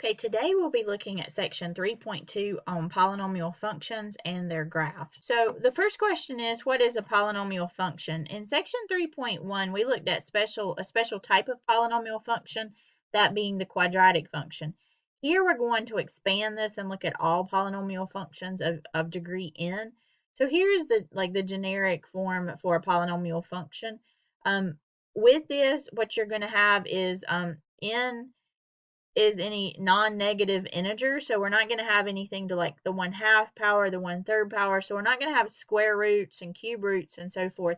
Okay, today we'll be looking at section 3.2 on polynomial functions and their graphs. So the first question is, what is a polynomial function? In section 3.1, we looked at a special type of polynomial function, that being the quadratic function. Here we're going to expand this and look at all polynomial functions of degree n. So here's the generic form for a polynomial function. With this, what you're going to have is n is any non-negative integer. So we're not going to have anything to like the 1/2 power, the 1/3 power. So we're not going to have square roots and cube roots and so forth.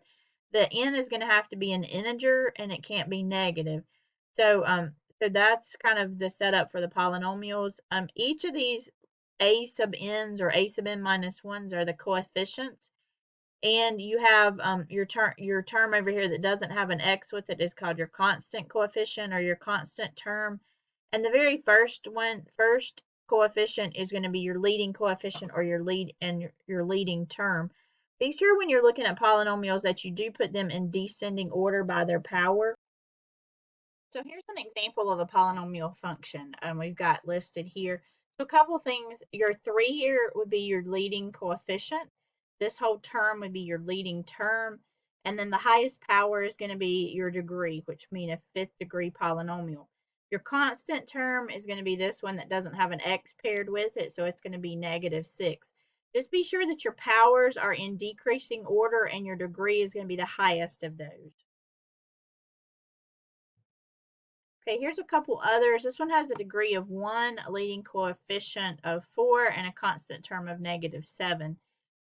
The n is going to have to be an integer and it can't be negative. So that's kind of the setup for the polynomials. Each of these a sub n's or a sub n minus 1s are the coefficients. And you have your term over here that doesn't have an x with it is called your constant coefficient or your constant term. And the very first coefficient is going to be your leading coefficient or your leading term. Be sure when you're looking at polynomials that you do put them in descending order by their power. So here's an example of a polynomial function we've got listed here. So a couple things, your 3 here would be your leading coefficient. This whole term would be your leading term. And then the highest power is going to be your degree, which means a 5th degree polynomial. Your constant term is going to be this one that doesn't have an x paired with it, so it's going to be -6. Just be sure that your powers are in decreasing order and your degree is going to be the highest of those. Okay, here's a couple others. This one has a degree of 1, a leading coefficient of 4, and a constant term of -7.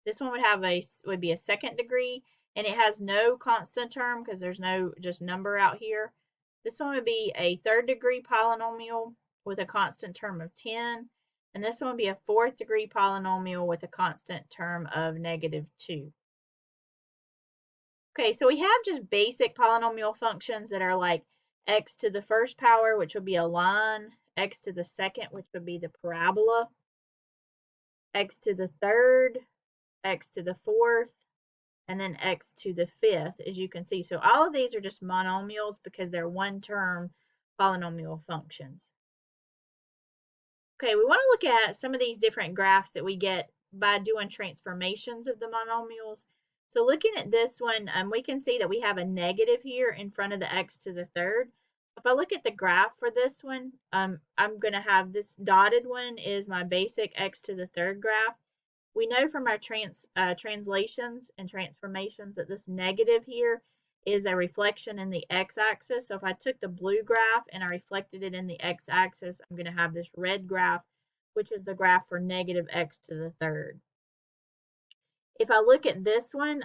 This one would be a 2nd degree, and it has no constant term because there's no just number out here. This one would be a 3rd degree polynomial with a constant term of 10, and this one would be a 4th degree polynomial with a constant term of -2. Okay, so we have just basic polynomial functions that are like x to the 1st power, which would be a line, x to the 2nd, which would be the parabola, x to the 3rd, x to the 4th, and then x to the 5th, as you can see. So all of these are just monomials because they're one-term polynomial functions. Okay, we want to look at some of these different graphs that we get by doing transformations of the monomials. So looking at this one, we can see that we have a negative here in front of the x to the 3rd. If I look at the graph for this one, I'm going to have this dotted one is my basic x to the 3rd graph. We know from our translations and transformations that this negative here is a reflection in the x-axis. So if I took the blue graph and I reflected it in the x-axis, I'm going to have this red graph, which is the graph for negative x to the 3rd. If I look at this one,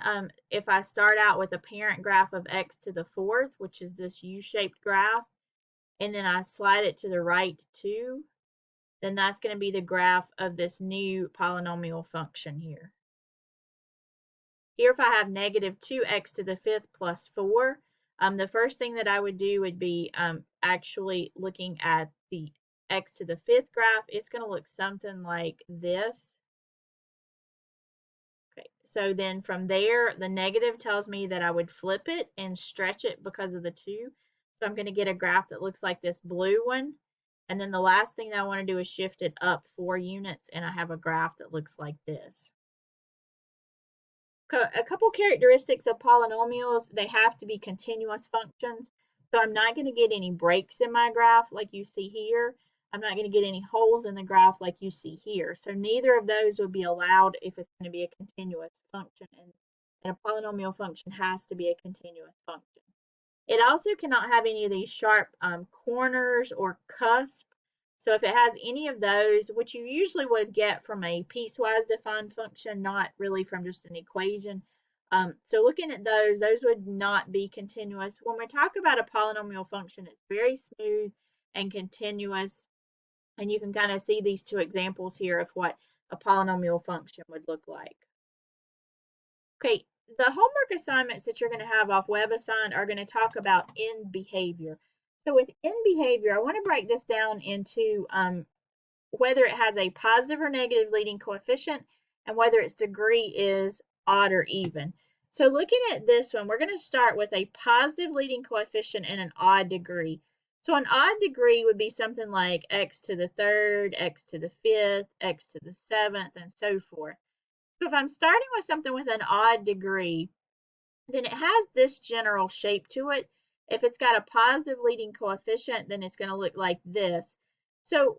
if I start out with a parent graph of x to the 4th, which is this U-shaped graph, and then I slide it to the right 2, then that's going to be the graph of this new polynomial function here. Here, if I have -2x to the 5th plus 4, the first thing that I would do would be actually looking at the x to the 5th graph. It's going to look something like this. Okay, so then from there, the negative tells me that I would flip it and stretch it because of the 2. So I'm going to get a graph that looks like this blue one. And then the last thing that I want to do is shift it up 4 units, and I have a graph that looks like this. A couple characteristics of polynomials, they have to be continuous functions. So I'm not going to get any breaks in my graph like you see here. I'm not going to get any holes in the graph like you see here. So neither of those would be allowed if it's going to be a continuous function. And a polynomial function has to be a continuous function. It also cannot have any of these sharp corners or cusp. So if it has any of those, which you usually would get from a piecewise defined function, not really from just an equation. So looking at those would not be continuous. When we talk about a polynomial function, it's very smooth and continuous. And you can kind of see these 2 examples here of what a polynomial function would look like. Okay, the homework assignments that you're going to have off WebAssign are going to talk about end behavior. So with end behavior, I want to break this down into whether it has a positive or negative leading coefficient and whether its degree is odd or even. So looking at this one, we're going to start with a positive leading coefficient and an odd degree. So an odd degree would be something like x to the third, x to the fifth, x to the seventh, and so forth. So if I'm starting with something with an odd degree, then it has this general shape to it. If it's got a positive leading coefficient, then it's going to look like this. So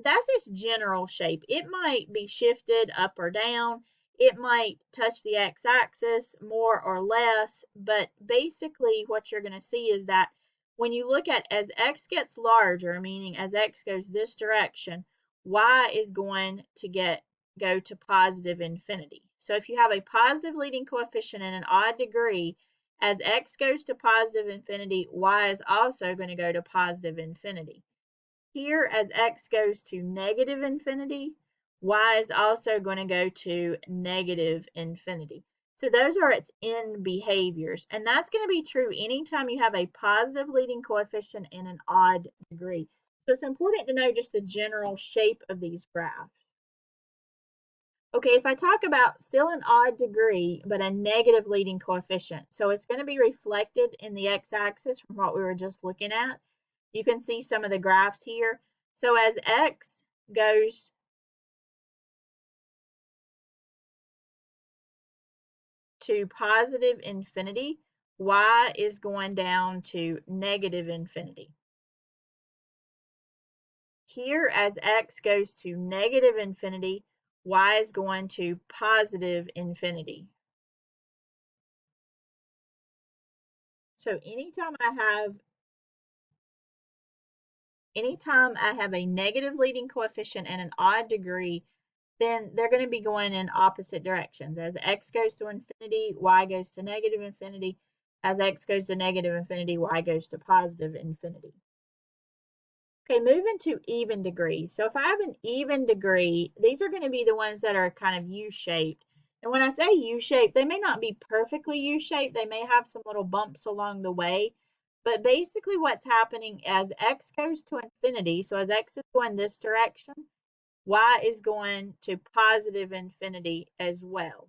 that's its general shape. It might be shifted up or down. It might touch the x-axis more or less, but basically what you're going to see is that when you look at as x gets larger, meaning as x goes this direction, y is going to go to positive infinity. So if you have a positive leading coefficient in an odd degree, as x goes to positive infinity, y is also going to go to positive infinity. Here, as x goes to negative infinity, y is also going to go to negative infinity. So those are its end behaviors. And that's going to be true anytime you have a positive leading coefficient in an odd degree. So it's important to know just the general shape of these graphs. Okay, if I talk about still an odd degree, but a negative leading coefficient, so it's going to be reflected in the x-axis from what we were just looking at. You can see some of the graphs here. So as x goes to positive infinity, y is going down to negative infinity. Here, as x goes to negative infinity, y is going to positive infinity. So anytime I have a negative leading coefficient and an odd degree, then they're going to be going in opposite directions. As x goes to infinity, y goes to negative infinity. As x goes to negative infinity, y goes to positive infinity. Okay, moving to even degrees. So if I have an even degree, these are going to be the ones that are kind of U-shaped. And when I say U-shaped, they may not be perfectly U-shaped. They may have some little bumps along the way. But basically what's happening as x goes to infinity, so as x is going this direction, y is going to positive infinity as well.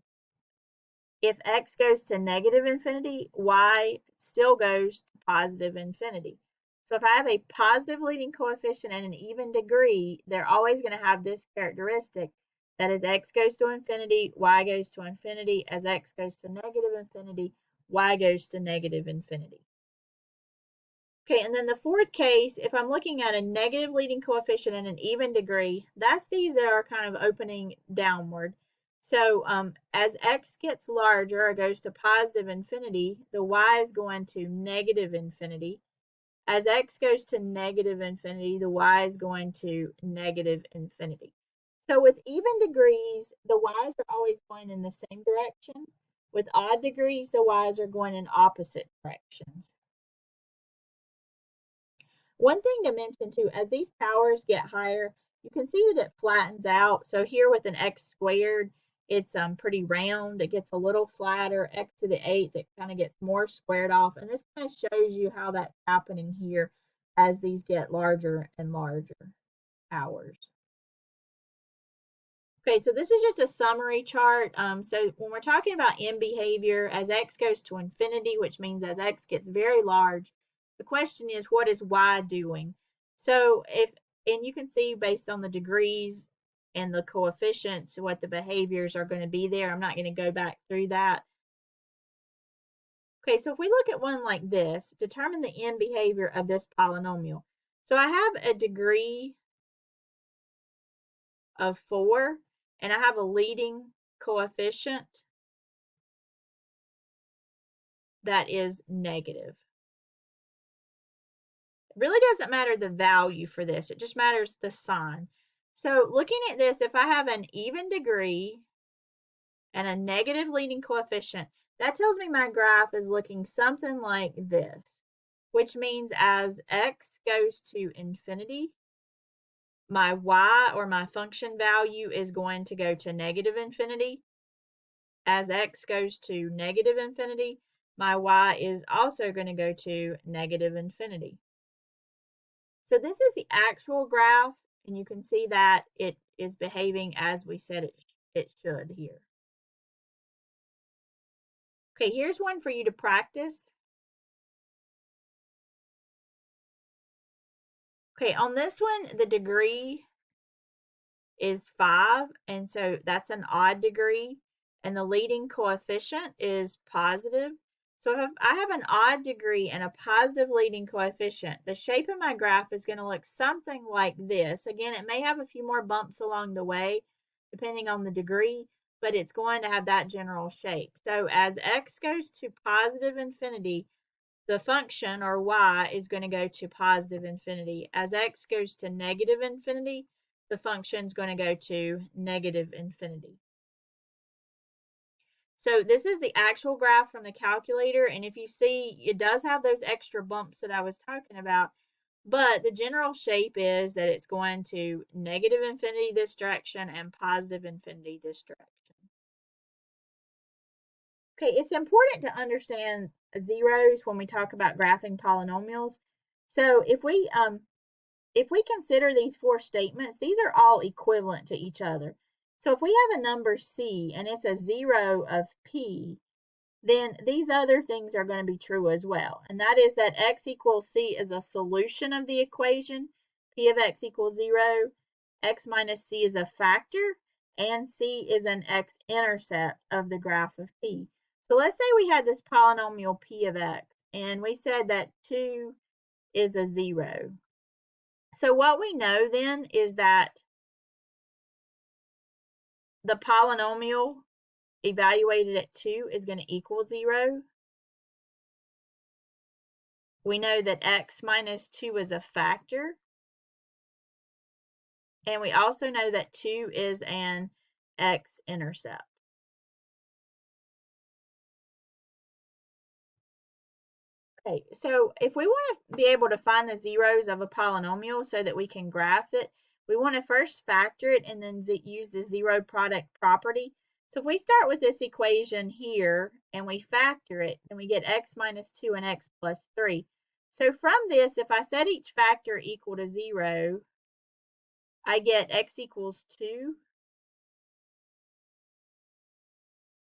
If x goes to negative infinity, y still goes to positive infinity. So if I have a positive leading coefficient and an even degree, they're always going to have this characteristic. That as x goes to infinity, y goes to infinity. As x goes to negative infinity, y goes to negative infinity. Okay, and then the fourth case, if I'm looking at a negative leading coefficient and an even degree, that's these that are kind of opening downward. So as x gets larger, it goes to positive infinity, the y is going to negative infinity. As x goes to negative infinity, the y is going to negative infinity. So with even degrees, the y's are always going in the same direction. With odd degrees, the y's are going in opposite directions. One thing to mention too, as these powers get higher, you can see that it flattens out. So here with an x squared, it's pretty round. It gets a little flatter. X to the 8th, it kind of gets more squared off. And this kind of shows you how that's happening here as these get larger and larger powers. Okay, so this is just a summary chart. So when we're talking about end behavior, as x goes to infinity, which means as x gets very large, the question is, what is y doing? So and you can see based on the degrees and the coefficients, what the behaviors are going to be there. I'm not going to go back through that. Okay, so if we look at one like this, determine the end behavior of this polynomial. So I have a degree of 4, and I have a leading coefficient that is negative. It really doesn't matter the value for this, it just matters the sign. So looking at this, if I have an even degree and a negative leading coefficient, that tells me my graph is looking something like this, which means as x goes to infinity, my y or my function value is going to go to negative infinity. As x goes to negative infinity, my y is also going to go to negative infinity. So this is the actual graph, and you can see that it is behaving as we said it should here. Okay, here's one for you to practice. Okay, on this one, the degree is 5, and so that's an odd degree, and the leading coefficient is positive. So if I have an odd degree and a positive leading coefficient, the shape of my graph is going to look something like this. Again, it may have a few more bumps along the way, depending on the degree, but it's going to have that general shape. So as x goes to positive infinity, the function, or y, is going to go to positive infinity. As x goes to negative infinity, the function is going to go to negative infinity. So this is the actual graph from the calculator, and if you see, it does have those extra bumps that I was talking about, but the general shape is that it's going to negative infinity this direction and positive infinity this direction. Okay, it's important to understand zeros when we talk about graphing polynomials. So if we consider these four statements, these are all equivalent to each other. So if we have a number c and it's a 0 of p, then these other things are going to be true as well. And that is that x equals c is a solution of the equation. P of x equals 0. X minus c is a factor. And c is an x-intercept of the graph of p. So let's say we had this polynomial p of x, and we said that 2 is a 0. So what we know then is that the polynomial evaluated at 2 is going to equal 0. We know that x minus 2 is a factor. And we also know that 2 is an x-intercept. Okay, so if we want to be able to find the zeros of a polynomial so that we can graph it, we want to first factor it and then use the zero product property. So if we start with this equation here and we factor it, and we get x minus 2 and x plus 3. So from this, if I set each factor equal to 0, I get x equals 2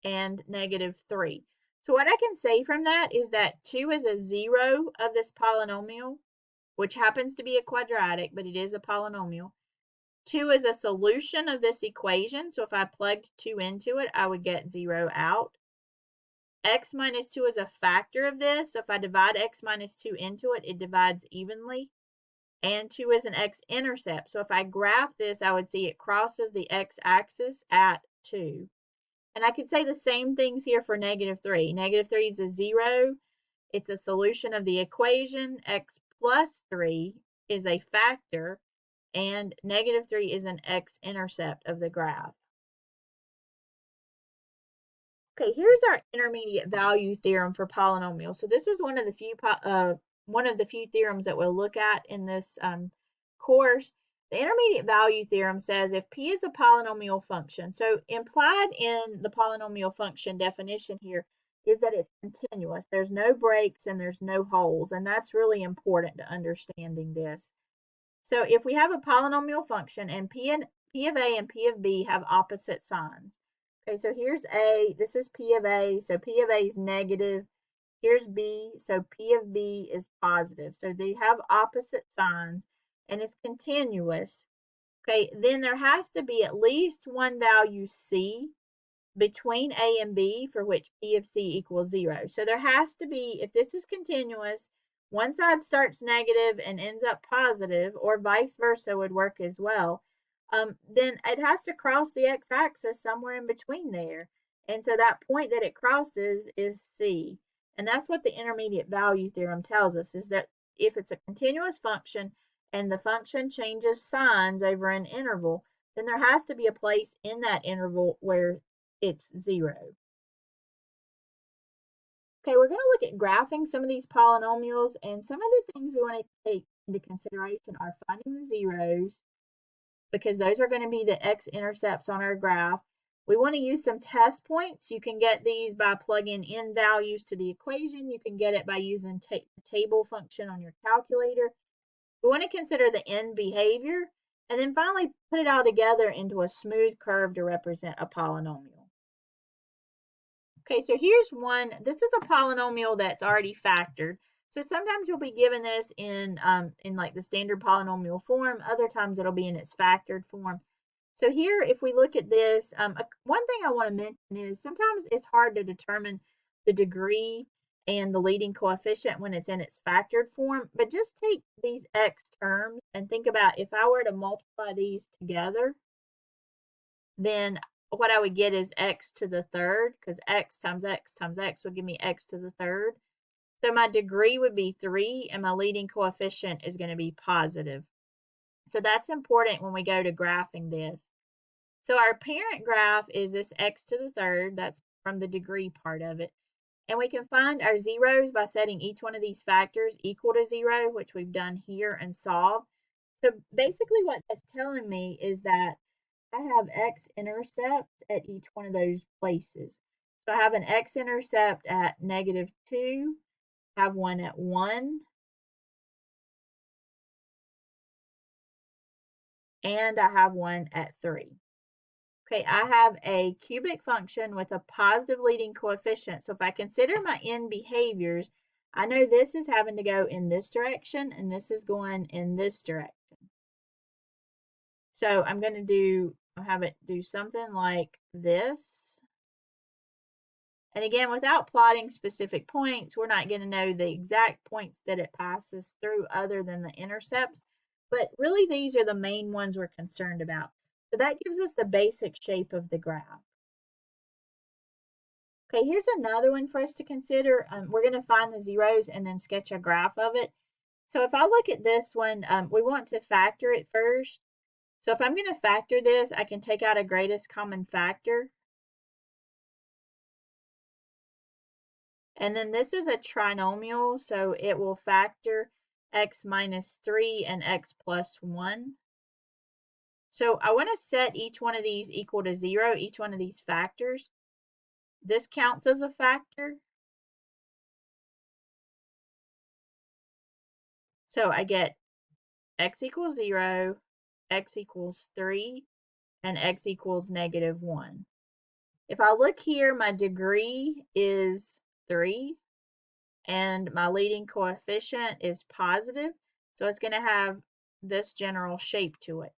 and negative 3. So what I can say from that is that 2 is a 0 of this polynomial, which happens to be a quadratic, but it is a polynomial. 2 is a solution of this equation, so if I plugged 2 into it, I would get 0 out. X minus 2 is a factor of this, so if I divide x minus 2 into it, it divides evenly. And 2 is an x-intercept, so if I graph this, I would see it crosses the x-axis at 2. And I could say the same things here for negative 3. Negative 3 is a 0. It's a solution of the equation. X plus 3 is a factor. And negative 3 is an x-intercept of the graph. Okay, here's our intermediate value theorem for polynomials. So this is one of the few theorems that we'll look at in this course. The intermediate value theorem says if p is a polynomial function, so implied in the polynomial function definition here is that it's continuous. There's no breaks and there's no holes, and that's really important to understanding this. So if we have a polynomial function and p of a and p of b have opposite signs. Okay, so here's a, this is p of a, so p of a is negative. Here's b, so p of b is positive. So they have opposite signs and it's continuous. Okay, then there has to be at least one value c between a and b for which p of c equals 0. So there has to be, if this is continuous, one side starts negative and ends up positive, or vice versa would work as well, then it has to cross the x-axis somewhere in between there. And so that point that it crosses is c. And that's what the intermediate value theorem tells us, is that if it's a continuous function and the function changes signs over an interval, then there has to be a place in that interval where it's 0. Okay, we're going to look at graphing some of these polynomials, and some of the things we want to take into consideration are finding the zeros, because those are going to be the x-intercepts on our graph. We want to use some test points. You can get these by plugging in values to the equation. You can get it by using the table function on your calculator. We want to consider the end behavior, and then finally put it all together into a smooth curve to represent a polynomial. Okay, so here's one. This is a polynomial that's already factored. So sometimes you'll be given this in like the standard polynomial form. Other times it'll be in its factored form. So here, if we look at this, one thing I want to mention is sometimes it's hard to determine the degree and the leading coefficient when it's in its factored form, but just take these x terms and think about if I were to multiply these together, then what I would get is x to the third, because x times x times x would give me x to the third. So my degree would be 3, and my leading coefficient is going to be positive. So that's important when we go to graphing this. So our parent graph is this x to the third. That's from the degree part of it. And we can find our zeros by setting each one of these factors equal to 0, which we've done here and solved. So basically what that's telling me is that I have x-intercept at each one of those places. So I have an x-intercept at -2, I have one at 1, and I have one at 3. Okay, I have a cubic function with a positive leading coefficient. So if I consider my end behaviors, I know this is having to go in this direction and this is going in this direction. So I'm going to have it do something like this. And again, without plotting specific points, we're not going to know the exact points that it passes through other than the intercepts. But really, these are the main ones we're concerned about. So that gives us the basic shape of the graph. Okay, here's another one for us to consider. We're going to find the zeros and then sketch a graph of it. So if I look at this one, we want to factor it first. So if I'm going to factor this, I can take out a greatest common factor. And then this is a trinomial, so it will factor x minus 3 and x plus 1. So I want to set each one of these equal to 0, each one of these factors. This counts as a factor. So I get x equals 0, x equals 3, and x equals -1. If I look here, my degree is 3, and my leading coefficient is positive, so it's going to have this general shape to it.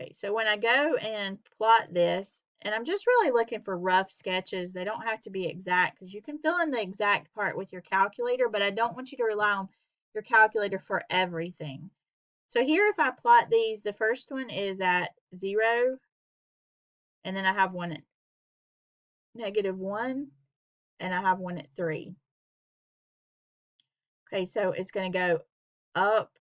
Okay, so when I go and plot this, and I'm just really looking for rough sketches, they don't have to be exact, because you can fill in the exact part with your calculator, but I don't want you to rely on your calculator for everything. So here, if I plot these, the first one is at 0, and then I have one at -1, and I have one at 3. Okay, so it's going to go up,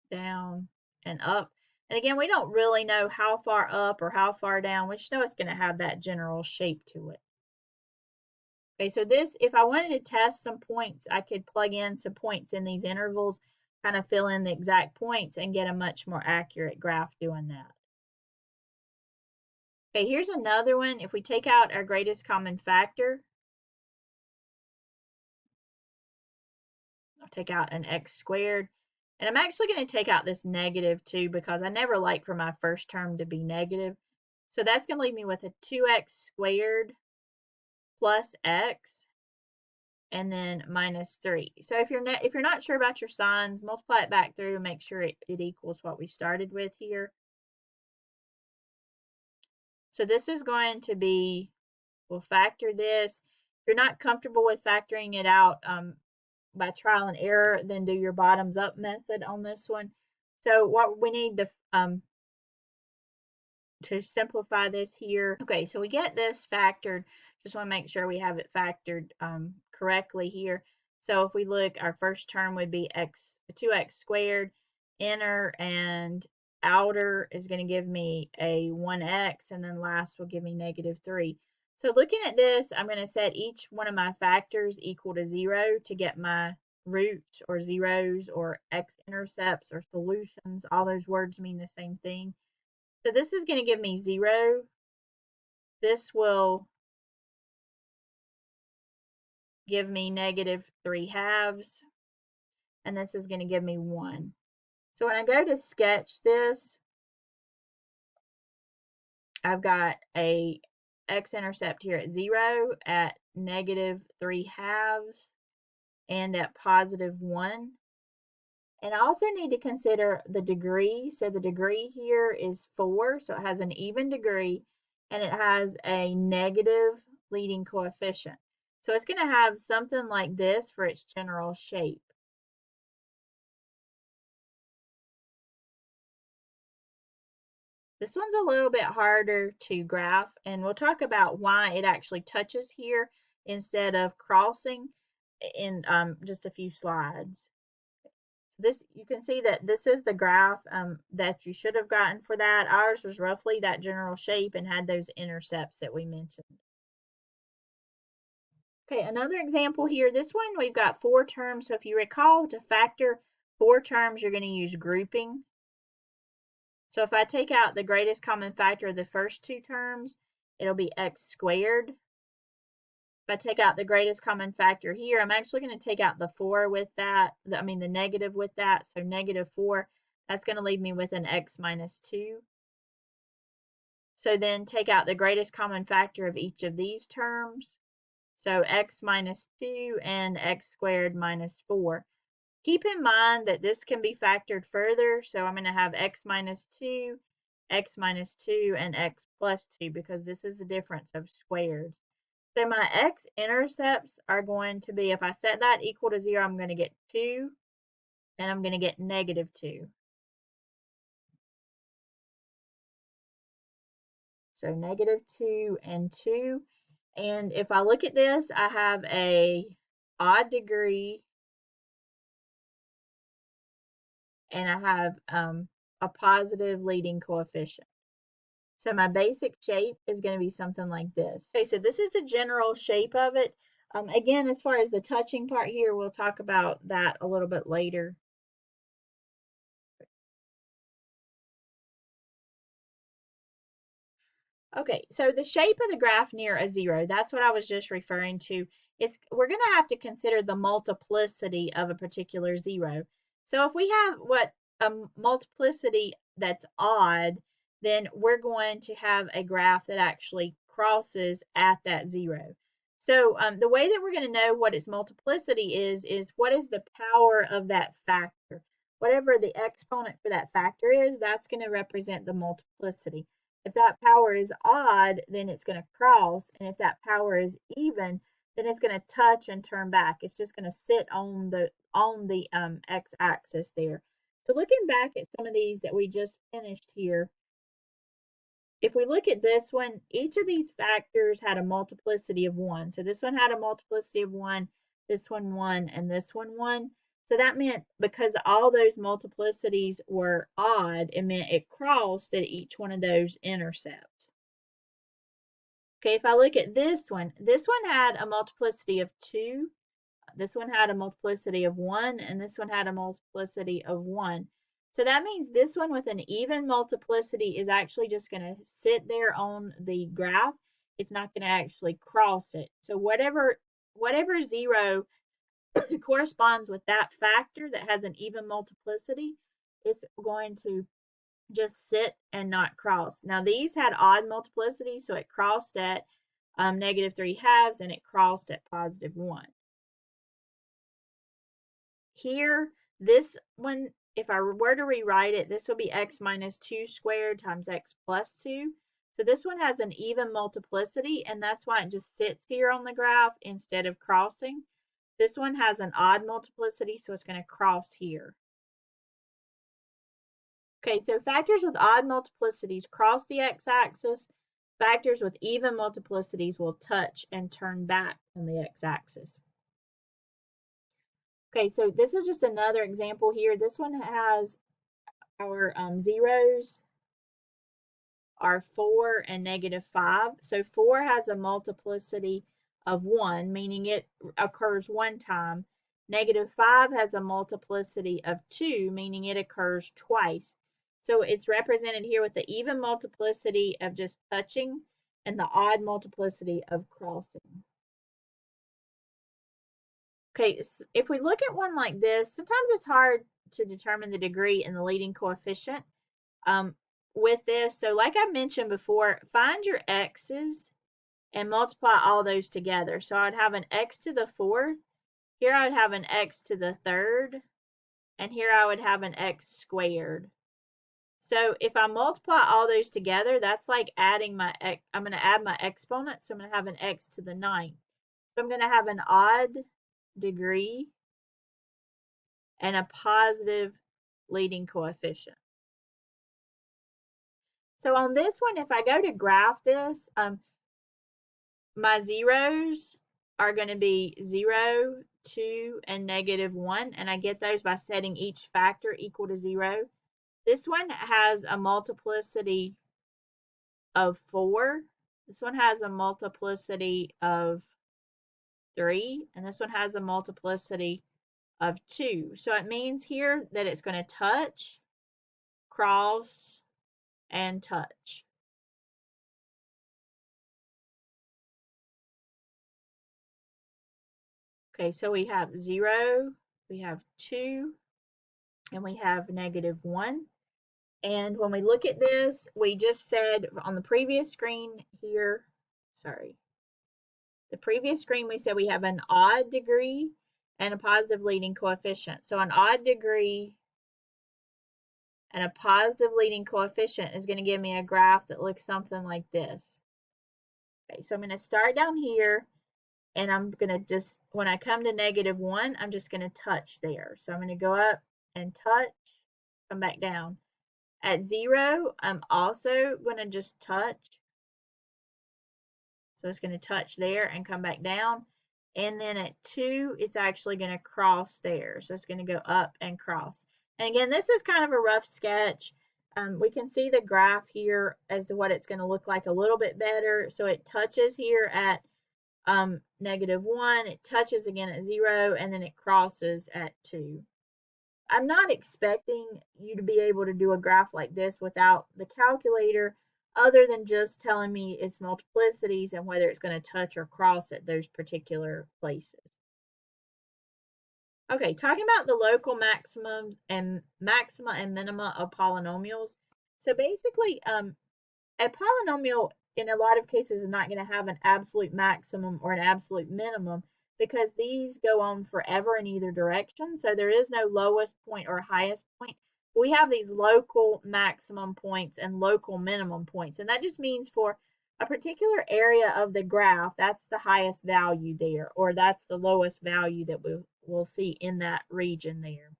down, and up. And again, we don't really know how far up or how far down. We just know it's going to have that general shape to it. Okay, so this, if I wanted to test some points, I could plug in some points in these intervals, kind of fill in the exact points and get a much more accurate graph doing that. Okay, here's another one. If we take out our greatest common factor, I'll take out an x squared. And I'm actually going to take out this -2 because I never like for my first term to be negative. So that's going to leave me with a 2x squared plus x and then -3. So if you're not sure about your signs, multiply it back through and make sure it equals what we started with here. So this is going to be, we'll factor this. If you're not comfortable with factoring it out by trial and error, then do your bottoms up method on this one. So what we need to simplify this here. Okay, so we get this factored. Just want to make sure we have it factored correctly here. So if we look, our first term would be 2x squared. Inner and outer is going to give me a 1x, and then last will give me -3. So looking at this, I'm going to set each one of my factors equal to 0 to get my roots or zeros or x-intercepts or solutions. All those words mean the same thing. So this is going to give me 0. This will give me -3/2. And this is going to give me 1. So when I go to sketch this, I've got a x-intercept here at 0, at -3/2, and at +1. And I also need to consider the degree. So the degree here is 4, so it has an even degree, and it has a negative leading coefficient. So it's going to have something like this for its general shape. This one's a little bit harder to graph, and we'll talk about why it actually touches here instead of crossing in just a few slides. So this, you can see that this is the graph that you should have gotten for that. Ours was roughly that general shape and had those intercepts that we mentioned. Okay, another example here. This one, we've got 4 terms. So if you recall, to factor 4 terms, you're going to use grouping. So if I take out the greatest common factor of the first 2 terms, it'll be x squared. If I take out the greatest common factor here, I'm actually going to take out the 4 with that, the negative with that. So -4, that's going to leave me with an x minus 2. So then take out the greatest common factor of each of these terms. So x minus 2 and x squared minus 4. Keep in mind that this can be factored further, so I'm going to have x minus 2, and x plus 2 because this is the difference of squares. So my x-intercepts are going to be, if I set that equal to 0, I'm going to get 2, and I'm going to get -2. So -2 and 2. And if I look at this, I have a odd degree, and I have a positive leading coefficient. So my basic shape is going to be something like this. Okay, so this is the general shape of it. Again, as far as the touching part here, we'll talk about that a little bit later. Okay, so the shape of the graph near a 0, that's what I was just referring to. We're going to have to consider the multiplicity of a particular 0. So if we have a multiplicity that's odd, then we're going to have a graph that actually crosses at that 0. So the way that we're going to know what its multiplicity is what is the power of that factor. Whatever the exponent for that factor is, that's going to represent the multiplicity. If that power is odd, then it's going to cross, and if that power is even, then it's going to touch and turn back. It's just going to sit on the x-axis there. So looking back at some of these that we just finished here, if we look at this one, each of these factors had a multiplicity of 1. So this one had a multiplicity of 1, this one 1, and this one 1. So that meant because all those multiplicities were odd, it meant it crossed at each one of those intercepts. Okay, if I look at this one had a multiplicity of 2, this one had a multiplicity of 1, and this one had a multiplicity of 1. So that means this one with an even multiplicity is actually just going to sit there on the graph. It's not going to actually cross it. So whatever 0 corresponds with that factor that has an even multiplicity, it's going to just sit and not cross. Now these had odd multiplicity, so it crossed at -3/2 and it crossed at +1. Here, this one, if I were to rewrite it, this will be x minus 2 squared times x plus 2. So this one has an even multiplicity, and that's why it just sits here on the graph instead of crossing. This one has an odd multiplicity, so it's going to cross here. Okay, so factors with odd multiplicities cross the x-axis. Factors with even multiplicities will touch and turn back on the x-axis. Okay, so this is just another example here. This one has our zeros are 4 and -5. So 4 has a multiplicity of 1, meaning it occurs one time. -5 has a multiplicity of 2, meaning it occurs twice. So it's represented here with the even multiplicity of just touching and the odd multiplicity of crossing. Okay, if we look at one like this, sometimes it's hard to determine the degree and the leading coefficient with this. So like I mentioned before, find your x's and multiply all those together. So I'd have an x to the 4th Here I would have an x to the third, and here I would have an x squared. So if I multiply all those together, that's like adding my x. I'm going to add my exponents, so I'm going to have an x to the ninth. So I'm going to have an odd degree and a positive leading coefficient. So on this one, if I go to graph this, my zeros are going to be 0, 2, and -1, and I get those by setting each factor equal to 0. This one has a multiplicity of 4. This one has a multiplicity of 3, and this one has a multiplicity of 2. So it means here that it's going to touch, cross, and touch. Okay, so we have 0, we have 2, and we have -1. And when we look at this, we just said on the previous screen here, sorry, the previous screen we said we have an odd degree and a positive leading coefficient. So an odd degree and a positive leading coefficient is going to give me a graph that looks something like this. Okay, so I'm going to start down here, and I'm going to just, when I come to -1, I'm just going to touch there. So I'm going to go up and touch, come back down. At 0, I'm also going to just touch. So it's going to touch there and come back down. And then at 2, it's actually going to cross there. So it's going to go up and cross. And again, this is kind of a rough sketch. We can see the graph here as to what it's going to look like a little bit better. So it touches here at -1, it touches again at 0, and then it crosses at 2. I'm not expecting you to be able to do a graph like this without the calculator, other than just telling me its multiplicities and whether it's going to touch or cross at those particular places. Okay, talking about the local maximums and maxima and minima of polynomials. So basically, a polynomial in a lot of cases is not going to have an absolute maximum or an absolute minimum, because these go on forever in either direction. So there is no lowest point or highest point. We have these local maximum points and local minimum points. And that just means for a particular area of the graph, that's the highest value there, or that's the lowest value that we'll see in that region there.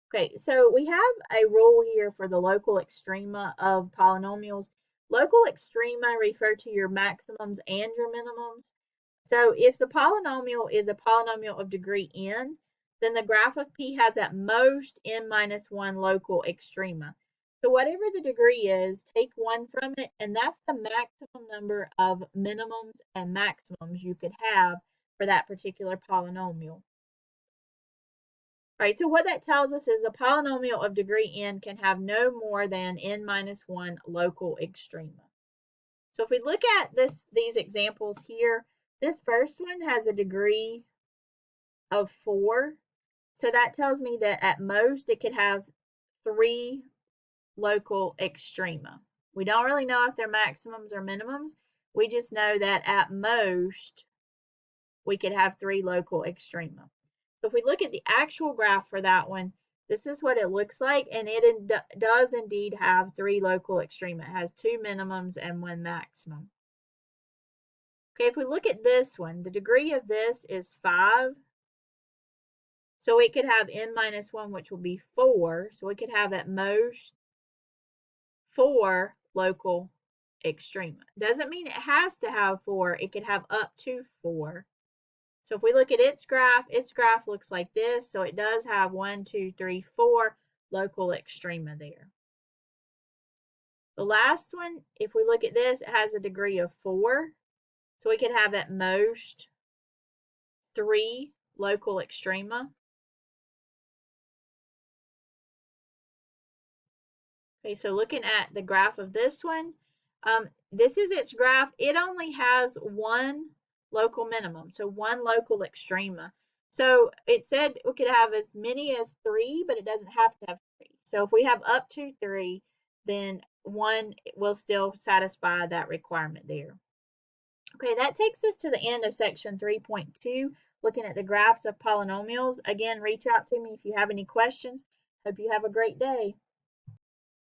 Okay, so we have a rule here for the local extrema of polynomials. Local extrema refer to your maximums and your minimums. So if the polynomial is a polynomial of degree n, then the graph of P has at most n minus 1 local extrema. So whatever the degree is, take 1 from it, and that's the maximum number of minimums and maximums you could have for that particular polynomial. All right, so what that tells us is a polynomial of degree n can have no more than n minus 1 local extrema. So if we look at these examples here, this first one has a degree of 4. So that tells me that at most it could have 3 local extrema. We don't really know if they're maximums or minimums. We just know that at most we could have 3 local extrema. So if we look at the actual graph for that one, this is what it looks like, and it does indeed have 3 local extrema. It has 2 minimums and 1 maximum. Okay, if we look at this one, the degree of this is 5. So it could have n minus 1, which will be 4. So we could have at most 4 local extrema. Doesn't mean it has to have 4. It could have up to 4. So if we look at its graph looks like this. So it does have 1, 2, 3, 4 local extrema there. The last one, if we look at this, it has a degree of 4. So we could have at most 3 local extrema. Okay, so looking at the graph of this one, this is its graph. It only has 1 local minimum, so 1 local extrema. So it said we could have as many as 3, but it doesn't have to have 3. So if we have up to 3, then 1 will still satisfy that requirement there. Okay, that takes us to the end of section 3.2. looking at the graphs of polynomials. Again, reach out to me if you have any questions. Hope you have a great day.